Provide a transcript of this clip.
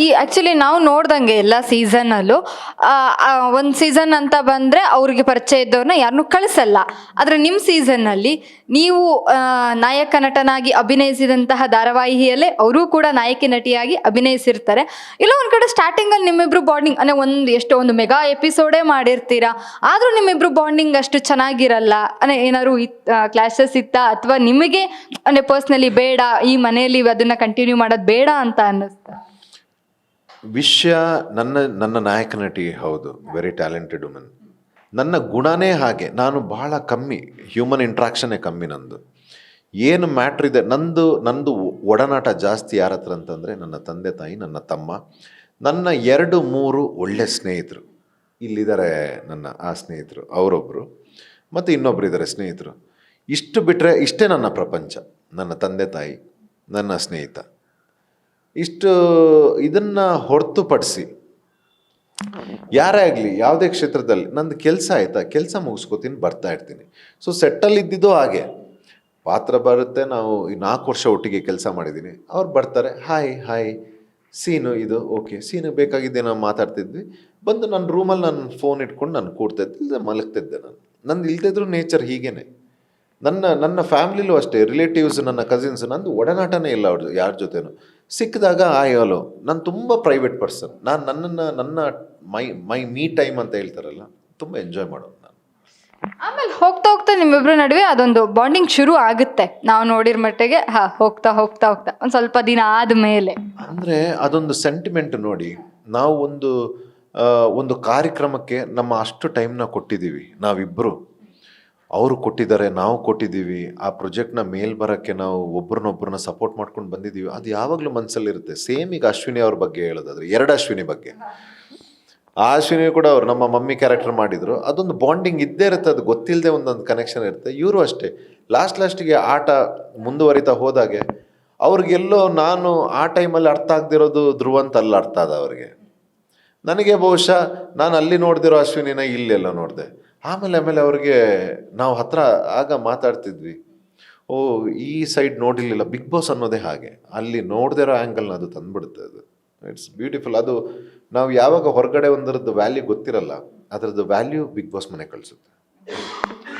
ಈ ಆ್ಯಕ್ಚುಲಿ ನಾವು ನೋಡ್ದಂಗೆ ಎಲ್ಲ ಸೀಸನಲ್ಲೂ ಒಂದು ಸೀಸನ್ ಅಂತ ಬಂದರೆ ಅವ್ರಿಗೆ ಪರಿಚಯ ಇದ್ದವ್ರನ್ನ ಯಾರನ್ನೂ ಕಳಿಸಲ್ಲ. ಆದರೆ ನಿಮ್ಮ ಸೀಸನ್ನಲ್ಲಿ ನೀವು ನಾಯಕ ನಟನಾಗಿ ಅಭಿನಯಿಸಿದಂತಹ ಧಾರಾವಾಹಿಯಲ್ಲೇ ಅವರೂ ಕೂಡ ನಾಯಕಿ ನಟಿಯಾಗಿ ಅಭಿನಯಿಸಿರ್ತಾರೆ. ಇಲ್ಲ ಒಂದು ಕಡೆ ಸ್ಟಾರ್ಟಿಂಗಲ್ಲಿ ನಿಮ್ಮಿಬ್ರು ಬಾಂಡಿಂಗ್ ಅಂದರೆ ಒಂದು ಮೆಗಾ ಎಪಿಸೋಡೇ ಮಾಡಿರ್ತೀರಾ, ಆದರೂ ನಿಮ್ಮಿಬ್ರು ಬಾಂಡಿಂಗ್ ಅಷ್ಟು ಚೆನ್ನಾಗಿರಲ್ಲ. ಅಂದರೆ ಏನಾದ್ರು ಕ್ಲಾಶಸ್ ಇತ್ತಾ, ಅಥವಾ ನಿಮಗೆ ಅಂದರೆ ಪರ್ಸ್ನಲಿ ಬೇಡ ಈ ಮನೆಯಲ್ಲಿ ಅದನ್ನು ಕಂಟಿನ್ಯೂ ಮಾಡೋದು ಬೇಡ ಅಂತ ಅನ್ನಿಸ್ತಾ? ವಿಷಯ ನನ್ನ ನಾಯಕ ನಟಿ ಹೌದು, ವೆರಿ ಟ್ಯಾಲೆಂಟೆಡ್ ವುಮನ್. ನನ್ನ ಗುಣನೇ ಹಾಗೆ, ನಾನು ಬಹಳ ಕಮ್ಮಿ, ಹ್ಯೂಮನ್ ಇಂಟ್ರಾಕ್ಷನ್ನೇ ಕಮ್ಮಿ. ನಂದು ಏನು ಮ್ಯಾಟ್ರ್ ಇದೆ, ನಂದು ಒಡನಾಟ ಜಾಸ್ತಿ ಯಾರ ಹತ್ರ ಅಂತಂದರೆ ನನ್ನ ತಂದೆ ತಾಯಿ, ನನ್ನ ತಮ್ಮ, ನನ್ನ 2-3 ಒಳ್ಳೆ ಸ್ನೇಹಿತರು. ಇಲ್ಲಿದ್ದಾರೆ ನನ್ನ ಆ ಸ್ನೇಹಿತರು, ಅವರೊಬ್ಬರು, ಮತ್ತು ಇನ್ನೊಬ್ರು ಇದ್ದಾರೆ ಸ್ನೇಹಿತರು. ಇಷ್ಟು ಬಿಟ್ಟರೆ ಇಷ್ಟೇ ನನ್ನ ಪ್ರಪಂಚ. ನನ್ನ ತಂದೆ ತಾಯಿ, ನನ್ನ ಸ್ನೇಹಿತ, ಇಷ್ಟು. ಇದನ್ನು ಹೊರತುಪಡಿಸಿ ಯಾರೇ ಆಗಲಿ ಯಾವುದೇ ಕ್ಷೇತ್ರದಲ್ಲಿ ನಂದು ಕೆಲಸ ಆಯಿತಾ, ಕೆಲಸ ಮುಗಿಸ್ಕೋತೀನಿ, ಬರ್ತಾ ಇರ್ತೀನಿ. ಸೊ ಸೆಟ್ಟಲ್ಲಿ ಇದ್ದಿದ್ದು ಹಾಗೆ, ಪಾತ್ರ ಬರುತ್ತೆ, ನಾವು 4 ವರ್ಷ ಒಟ್ಟಿಗೆ ಕೆಲಸ ಮಾಡಿದ್ದೀನಿ, ಅವ್ರು ಬರ್ತಾರೆ, ಹಾಯ್ ಸೀನು ಇದು ಓಕೆ, ಸೀನಿಗೆ ಬೇಕಾಗಿದ್ದೆ ನಾವು ಮಾತಾಡ್ತಿದ್ವಿ, ಬಂದು ನನ್ನ ರೂಮಲ್ಲಿ ನಾನು ಫೋನ್ ಇಟ್ಕೊಂಡು ನಾನು ಕೂಡ್ತಾಯಿದ್ದೆ, ಇಲ್ಲದೆ ಮಲಗ್ತಿದ್ದೆ. ನಂದು ಇಲ್ದಿದ್ರು ನೇಚರ್ ಹೀಗೇನೆ. ನನ್ನ ಫ್ಯಾಮ್ಲಿಲೂ ಅಷ್ಟೇ, ರಿಲೇಟಿವ್ಸ್, ನನ್ನ ಕಸಿನ್ಸ್, ನಂದು ಒಡನಾಟನೇ ಇಲ್ಲ ಅವ್ರದ್ದು ಯಾರ ಜೊತೆನೂ. ಸಿಕ್ಕಿದಾಗ ಹಲೋ. ನಾನು ತುಂಬ ಪ್ರೈವೇಟ್ ಪರ್ಸನ್. ನನ್ನ ಮೀ ಟೈಮ್ ಅಂತ ಹೇಳ್ತಾರಲ್ಲ, ತುಂಬ ಎಂಜಾಯ್ ಮಾಡೋದು ನಾನು. ಆಮೇಲೆ ಹೋಗ್ತಾ ಹೋಗ್ತಾ ನಿಮ್ಮಿಬ್ಬರ ನಡುವೆ ಅದೊಂದು ಬಾಂಡಿಂಗ್ ಶುರು ಆಗುತ್ತೆ, ನಾವು ನೋಡಿರೋ ಮಟ್ಟಿಗೆ. ಹೋಗ್ತಾ ಒಂದು ಸ್ವಲ್ಪ ದಿನ ಆದಮೇಲೆ ಅಂದರೆ ಅದೊಂದು ಸೆಂಟಿಮೆಂಟ್ ನೋಡಿ. ನಾವು ಒಂದು ಕಾರ್ಯಕ್ರಮಕ್ಕೆ ನಮ್ಮ ಅಷ್ಟು ಟೈಮ್ನ ಕೊಟ್ಟಿದ್ದೀವಿ ನಾವಿಬ್ಬರು, ಅವರು ಕೊಟ್ಟಿದ್ದಾರೆ, ನಾವು ಕೊಟ್ಟಿದ್ದೀವಿ. ಆ ಪ್ರಾಜೆಕ್ಟ್ನ ಮೇಲ್ ಬರೋಕ್ಕೆ ನಾವು ಒಬ್ರನ್ನೊಬ್ಬರನ್ನ ಸಪೋರ್ಟ್ ಮಾಡ್ಕೊಂಡು ಬಂದಿದ್ದೀವಿ. ಅದು ಯಾವಾಗಲೂ ಮನಸ್ಸಲ್ಲಿರುತ್ತೆ. ಸೇಮ್ ಈಗ ಅಶ್ವಿನಿ ಅವ್ರ ಬಗ್ಗೆ ಹೇಳೋದಾದ್ರೆ, 2 ಅಶ್ವಿನಿ ಬಗ್ಗೆ, ಆ ಅಶ್ವಿನಿ ಕೂಡ ಅವ್ರು ನಮ್ಮ ಮಮ್ಮಿ ಕ್ಯಾರೆಕ್ಟರ್ ಮಾಡಿದರು. ಅದೊಂದು ಬಾಂಡಿಂಗ್ ಇದ್ದೇ ಇರುತ್ತೆ, ಅದು ಗೊತ್ತಿಲ್ಲದೆ ಒಂದೊಂದು ಕನೆಕ್ಷನ್ ಇರುತ್ತೆ. ಇವರು ಅಷ್ಟೇ, ಲಾಸ್ಟಿಗೆ ಆಟ ಮುಂದುವರಿತಾ ಹೋದಾಗೆ ಅವ್ರಿಗೆಲ್ಲೋ ನಾನು ಆ ಟೈಮಲ್ಲಿ ಅರ್ಥ ಆಗದಿರೋದು ಧ್ರುವ ಅಂತ ಅಲ್ಲಿ ಅರ್ಥ ಆದ ಅವ್ರಿಗೆ. ನನಗೆ ಬಹುಶಃ ನಾನು ಅಲ್ಲಿ ನೋಡ್ದಿರೋ ಅಶ್ವಿನಿನ ಇಲ್ಲೆಲ್ಲ ನೋಡಿದೆ. ಆಮೇಲೆ ಅವ್ರಿಗೆ ನಾವು ಹತ್ರ ಆಗ ಮಾತಾಡ್ತಿದ್ವಿ, ಓ ಈ ಸೈಡ್ ನೋಡಿರಲಿಲ್ಲ. ಬಿಗ್ ಬಾಸ್ ಅನ್ನೋದೇ ಹಾಗೆ, ಅಲ್ಲಿ ನೋಡ್ದಿರೋ ಆ್ಯಂಗಲ್ನ ಅದು ತಂದುಬಿಡುತ್ತೆ. ಅದು ಇಟ್ಸ್ ಬ್ಯೂಟಿಫುಲ್. ಅದು ನಾವು ಯಾವಾಗ ಹೊರಗಡೆ ಒಂದರದ್ದು ವ್ಯಾಲ್ಯೂ ಗೊತ್ತಿರಲ್ಲ, ಅದರದ್ದು ವ್ಯಾಲ್ಯೂ ಬಿಗ್ ಬಾಸ್ ಮನೆ ಕಳಿಸುತ್ತೆ.